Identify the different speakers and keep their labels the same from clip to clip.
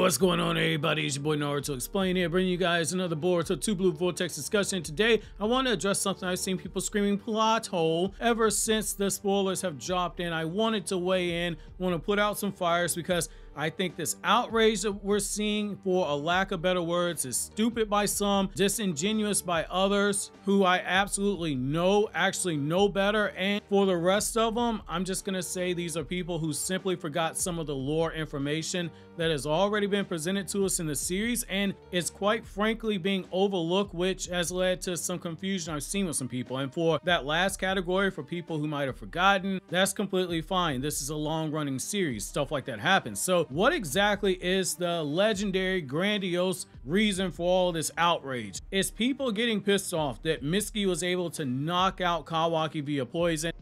Speaker 1: What's going on, everybody? It's your boy Naruto Explain here, bringing you guys another Boruto 2 Blue Vortex discussion. Today, I want to address something I've seen people screaming plot hole ever since the spoilers have dropped in. I wanted to weigh in, want to put out some fires because I think this outrage that we're seeing, for a lack of better words, is stupid by some, disingenuous by others who I absolutely actually know better. And for the rest of them, I'm just gonna say these are people who simply forgot some of the lore information that has already been presented to us in the series, and it's quite frankly being overlooked, which has led to some confusion I've seen with some people. And for that last category, for people who might have forgotten, that's completely fine. This is a long-running series, stuff like that happens. So what exactly is the legendary, grandiose reason for all this outrage? It's people getting pissed off that Mitsuki was able to knock out Kawaki via poison.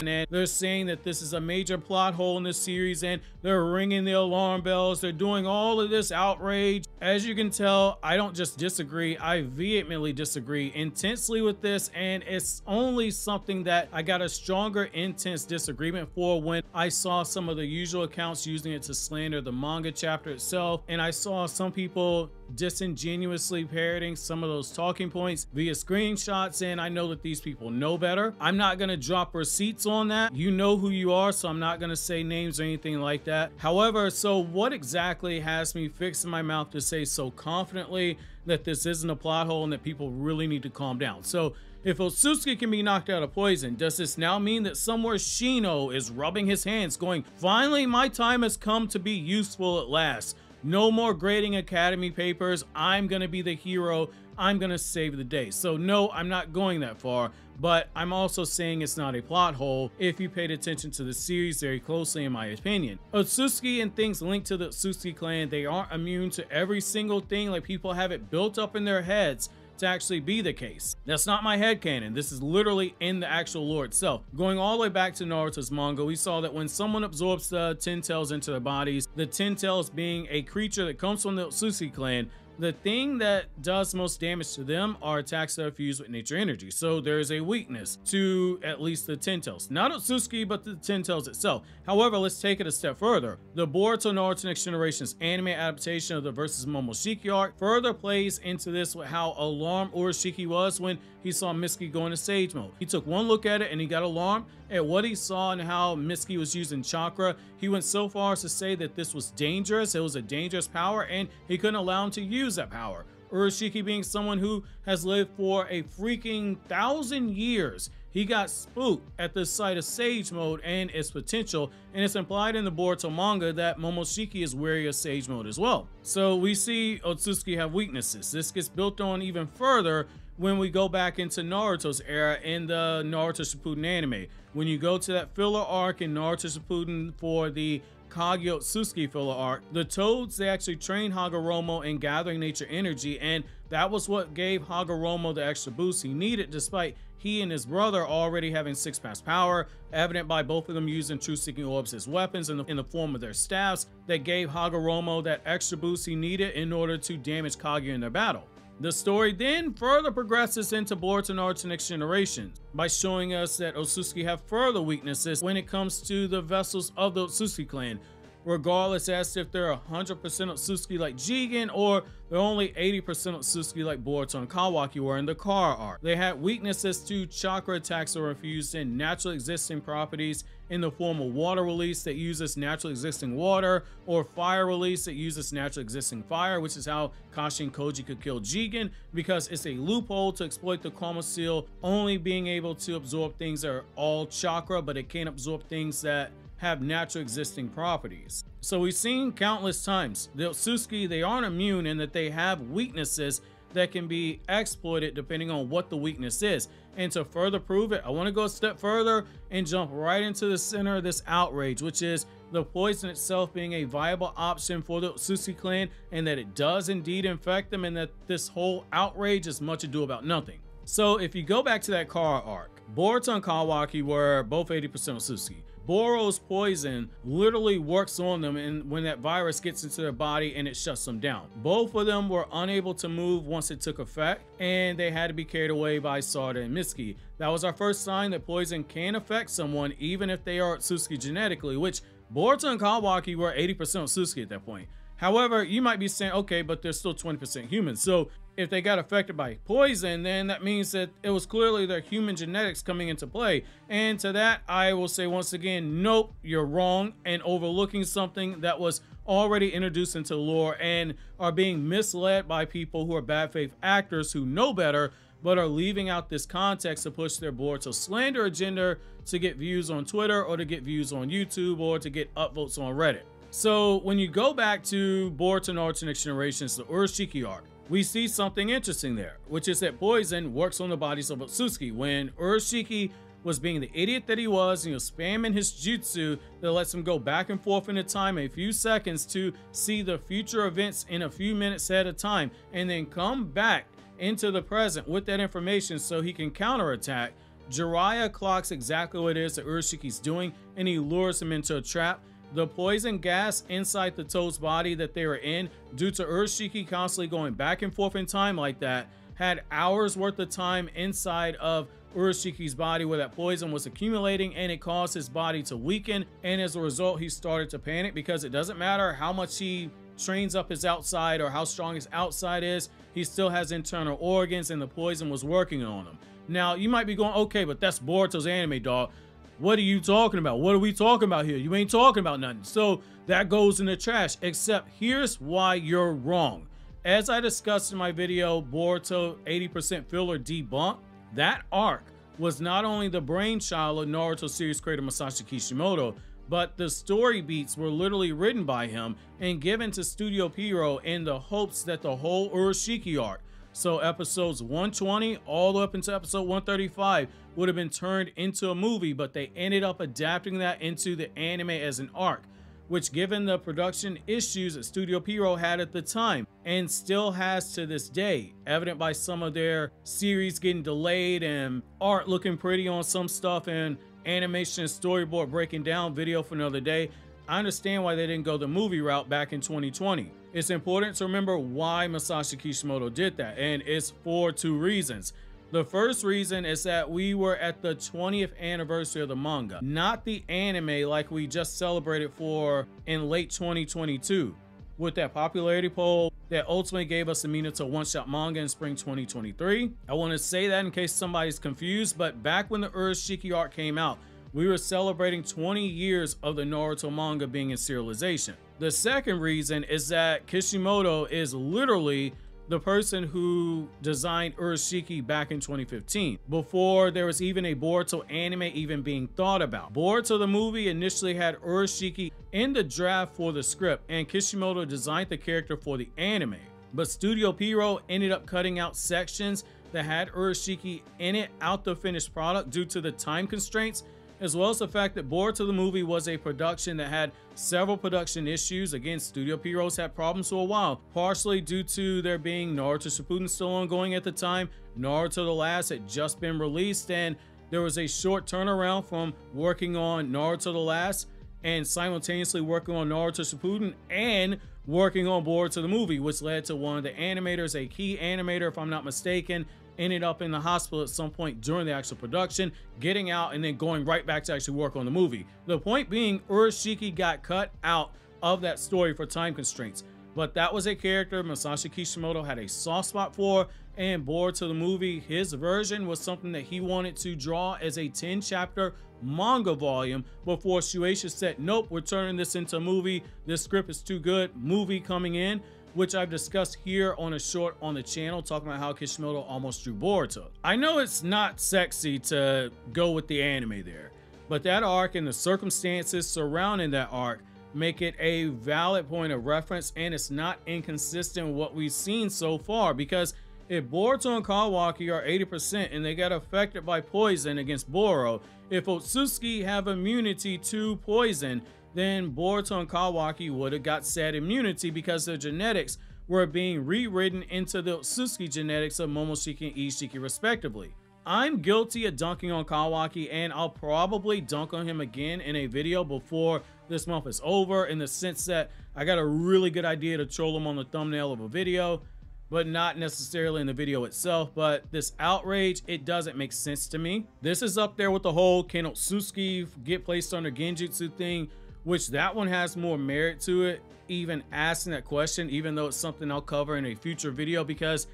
Speaker 1: And they're saying that this is a major plot hole in this series, and they're ringing the alarm bells. They're doing all of this outrage. As you can tell, I don't just disagree, I vehemently disagree intensely with this, and it's only something that I got a stronger, intense disagreement for when I saw some of the usual accounts using it to slander the manga chapter itself, and I saw some people disingenuously parroting some of those talking points via screenshots, and I know that these people know better. I'm not gonna drop receipts on that. You know who you are, so I'm not gonna say names or anything like that. However, so what exactly has me fixing my mouth to say so confidently that this isn't a plot hole and that people really need to calm down? So if Otsutsuki can be knocked out of poison, does this now mean that somewhere Shino is rubbing his hands going, finally my time has come to be useful at last? No more grading academy papers. I'm gonna be the hero. I'm gonna save the day. So no, I'm not going that far, but I'm also saying it's not a plot hole if you paid attention to the series very closely, in my opinion. Otsutsuki and things linked to the Otsutsuki clan, they aren't immune to every single thing like people have it built up in their heads to actually be the case. That's not my headcanon. This is literally in the actual lore itself. Going all the way back to Naruto's manga, we saw that when someone absorbs the Ten Tails into their bodies, the Ten Tails being a creature that comes from the Otsutsuki clan, the thing that does most damage to them are attacks that are fused with nature energy. So there is a weakness to at least the Ten Tails. Not Otsutsuki, but the Ten Tails itself. However, let's take it a step further. The Boruto Naruto Next Generation's anime adaptation of the Versus Momoshiki arc further plays into this with how alarmed Urashiki was when he saw Mitsuki go into Sage Mode. He took one look at it and he got alarmed at what he saw and how Mitsuki was using chakra. He went so far as to say that this was dangerous, it was a dangerous power, and he couldn't allow him to use that power. Urashiki being someone who has lived for a freaking 1,000 years, he got spooked at the sight of Sage Mode and its potential, and it's implied in the Boruto manga that Momoshiki is wary of Sage Mode as well. So we see Otsutsuki have weaknesses. This gets built on even further when we go back into Naruto's era in the Naruto Shippuden anime. When you go to that filler arc in Naruto Shippuden for the Kage Otsutsuki filler arc, the Toads, they actually trained Hagoromo in gathering nature energy, and that was what gave Hagoromo the extra boost he needed, despite he and his brother already having 6-pass power, evident by both of them using truth-seeking orbs as weapons in the form of their staffs that gave Hagoromo that extra boost he needed in order to damage Kage in their battle. The story then further progresses into Boruto Naruto Next Generation by showing us that Otsutsuki have further weaknesses when it comes to the vessels of the Otsutsuki clan, regardless as if they're 100% Otsutsuki like Jigen or they're only 80% Otsutsuki like Boruto and Kawaki were in the Kara arc. They had weaknesses to chakra attacks that were infused in natural existing properties in the form of water release that uses natural existing water, or fire release that uses natural existing fire, which is how Kashi and Koji could kill Jigen, because it's a loophole to exploit the Karma Seal only being able to absorb things that are all chakra, but it can't absorb things that have natural existing properties. So we've seen countless times the Otsutsuki, they aren't immune in that they have weaknesses that can be exploited depending on what the weakness is. And to further prove it, I want to go a step further and jump right into the center of this outrage, which is the poison itself being a viable option for the Otsutsuki clan, and that it does indeed infect them, and that this whole outrage is much ado about nothing. So if you go back to that Kara arc, Boruto and Kawaki were both 80% Otsutsuki. Boro's poison literally works on them, and when that virus gets into their body and it shuts them down. Both of them were unable to move once it took effect, and they had to be carried away by Sarda and Mitsuki. That was our first sign that poison can affect someone even if they are Otsutsuki genetically, which Boruto and Kawaki were 80% Otsutsuki at that point. However, you might be saying, okay, but they're still 20% human. So if they got affected by poison, then that means that it was clearly their human genetics coming into play. And to that, I will say once again, nope, you're wrong and overlooking something that was already introduced into lore and are being misled by people who are bad faith actors who know better, but are leaving out this context to push their Boruto slander agenda to get views on Twitter or to get views on YouTube or to get upvotes on Reddit. So when you go back to Boruto Naruto Next Generations, the Urashiki arc, we see something interesting there, which is that poison works on the bodies of Otsutsuki. When Urashiki was being the idiot that he was, and he was spamming his jutsu that lets him go back and forth in a time a few seconds to see the future events in a few minutes at a time, and then come back into the present with that information so he can counterattack, Jiraiya clocks exactly what it is that Urashiki's doing, and he lures him into a trap. The poison gas inside the Toad's body that they were in, due to Urashiki constantly going back and forth in time like that, had hours worth of time inside of Urashiki's body where that poison was accumulating, and it caused his body to weaken, and as a result he started to panic because it doesn't matter how much he trains up his outside or how strong his outside is, he still has internal organs and the poison was working on him. Now you might be going, okay, but that's Boruto's anime, dog. What are you talking about? What are we talking about here? You ain't talking about nothing. So that goes in the trash, except here's why you're wrong. As I discussed in my video, Boruto 80% filler debunked, that arc was not only the brainchild of Naruto series creator Masashi Kishimoto, but the story beats were literally written by him and given to Studio Pierrot in the hopes that the whole Urashiki arc, so episodes 120 all the way up into episode 135, would have been turned into a movie, but they ended up adapting that into the anime as an arc, which given the production issues that Studio Pierrot had at the time, and still has to this day, evident by some of their series getting delayed and art looking pretty on some stuff and animation and storyboard breaking down, video for another day. I understand why they didn't go the movie route back in 2020. It's important to remember why Masashi Kishimoto did that, and it's for two reasons. The first reason is that we were at the 20th anniversary of the manga, not the anime like we just celebrated for in late 2022 with that popularity poll that ultimately gave us the Minato one-shot manga in spring 2023. I want to say that in case somebody's confused, but back when the Urashiki arc came out, we were celebrating 20 years of the Naruto manga being in serialization. The second reason is that Kishimoto is literally the person who designed Urashiki back in 2015, before there was even a Boruto anime even being thought about. Boruto the movie initially had Urashiki in the draft for the script, and Kishimoto designed the character for the anime. But Studio Pierrot ended up cutting out sections that had Urashiki in it out the finished product due to the time constraints, as well as the fact that Boruto the movie was a production that had several production issues. Again, Studio Pierrot's had problems for a while, partially due to there being Naruto Shippuden still ongoing at the time. Naruto the Last had just been released, and there was a short turnaround from working on Naruto the Last and simultaneously working on Naruto Shippuden and working on Boruto the movie, which led to one of the animators, a key animator if I'm not mistaken, ended up in the hospital at some point during the actual production, getting out and then going right back to actually work on the movie. The point being, Urashiki got cut out of that story for time constraints, but that was a character Masashi Kishimoto had a soft spot for, and Boruto the movie, his version was something that he wanted to draw as a 10-chapter manga volume before Shueisha said, nope, we're turning this into a movie, this script is too good, movie coming in, which I've discussed here on a short on the channel talking about how Kishimoto almost drew Boruto. I know it's not sexy to go with the anime there, but that arc and the circumstances surrounding that arc make it a valid point of reference, and it's not inconsistent with what we've seen so far, because if Boruto and Kawaki are 80% and they got affected by poison against Boro, if Otsutsuki have immunity to poison, then Boruto and Kawaki would have got said immunity because their genetics were being rewritten into the Otsutsuki genetics of Momoshiki and Ishiki respectively. I'm guilty of dunking on Kawaki, and I'll probably dunk on him again in a video before this month is over, in the sense that I got a really good idea to troll him on the thumbnail of a video, but not necessarily in the video itself. But this outrage, it doesn't make sense to me. This is up there with the whole can Otsutsuki get placed under Genjutsu thing, which that one has more merit to it, even asking that question, even though it's something I'll cover in a future video, because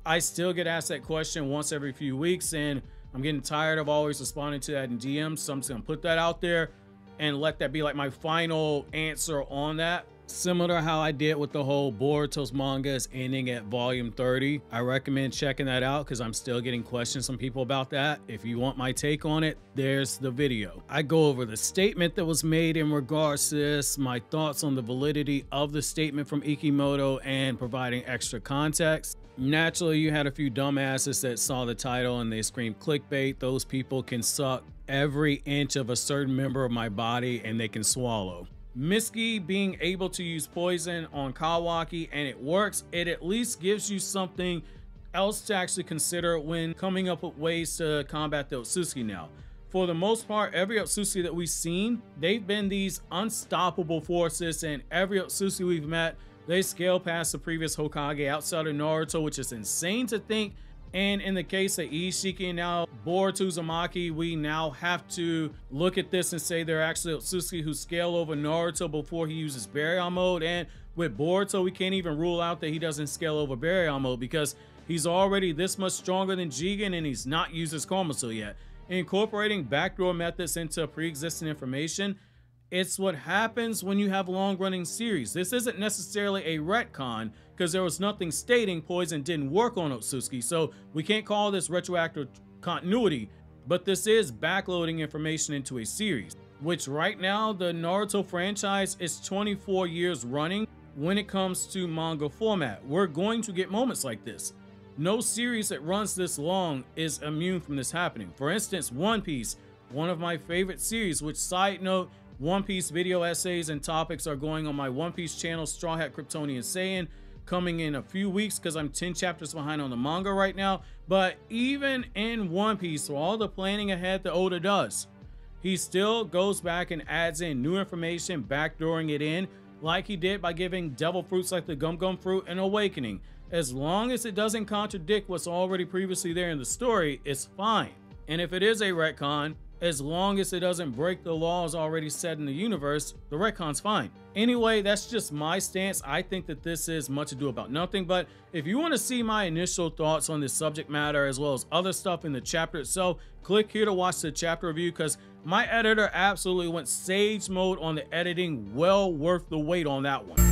Speaker 1: I still get asked that question once every few weeks, and I'm getting tired of always responding to that in DMs. So I'm just gonna put that out there and let that be like my final answer on that. Similar to how I did with the whole Boruto's manga is ending at volume 30. I recommend checking that out because I'm still getting questions from people about that. If you want my take on it, there's the video. I go over the statement that was made in regards to this, my thoughts on the validity of the statement from Ikimoto, and providing extra context. Naturally, you had a few dumbasses that saw the title and they screamed clickbait. Those people can suck every inch of a certain member of my body and they can swallow. Mitsuki being able to use poison on Kawaki and it works, it at least gives you something else to actually consider when coming up with ways to combat the Otsutsuki now. For the most part, every Otsutsuki that we've seen, they've been these unstoppable forces, and every Otsutsuki we've met, they scale past the previous Hokage outside of Naruto, which is insane to think. And in the case of Ishiki and now Boruto Uzumaki, we now have to look at this and say they're actually Otsutsuki who scale over Naruto before he uses Baryon mode. And with Boruto, we can't even rule out that he doesn't scale over Baryon mode because he's already this much stronger than Jigen and he's not used his Komatsu yet. Incorporating backdoor methods into pre-existing information, it's what happens when you have long-running series. This isn't necessarily a retcon because there was nothing stating poison didn't work on Otsutsuki, so we can't call this retroactive continuity, but this is backloading information into a series, which right now the Naruto franchise is 24 years running when it comes to manga format. We're going to get moments like this. No series that runs this long is immune from this happening. For instance, One Piece, one of my favorite series, which, side note, One Piece video essays and topics are going on my One Piece channel, Straw Hat Kryptonian Saiyan, coming in a few weeks because I'm 10 chapters behind on the manga right now. But even in One Piece, for all the planning ahead that Oda does, he still goes back and adds in new information, backdooring it in, like he did by giving devil fruits like the Gum Gum fruit and Awakening. As long as it doesn't contradict what's already previously there in the story, it's fine. And if it is a retcon, as long as it doesn't break the laws already set in the universe, the retcon's fine. Anyway, that's just my stance. I think that this is much ado about nothing, but if you want to see my initial thoughts on this subject matter as well as other stuff in the chapter itself, click here to watch the chapter review because my editor absolutely went sage mode on the editing. Well worth the wait on that one.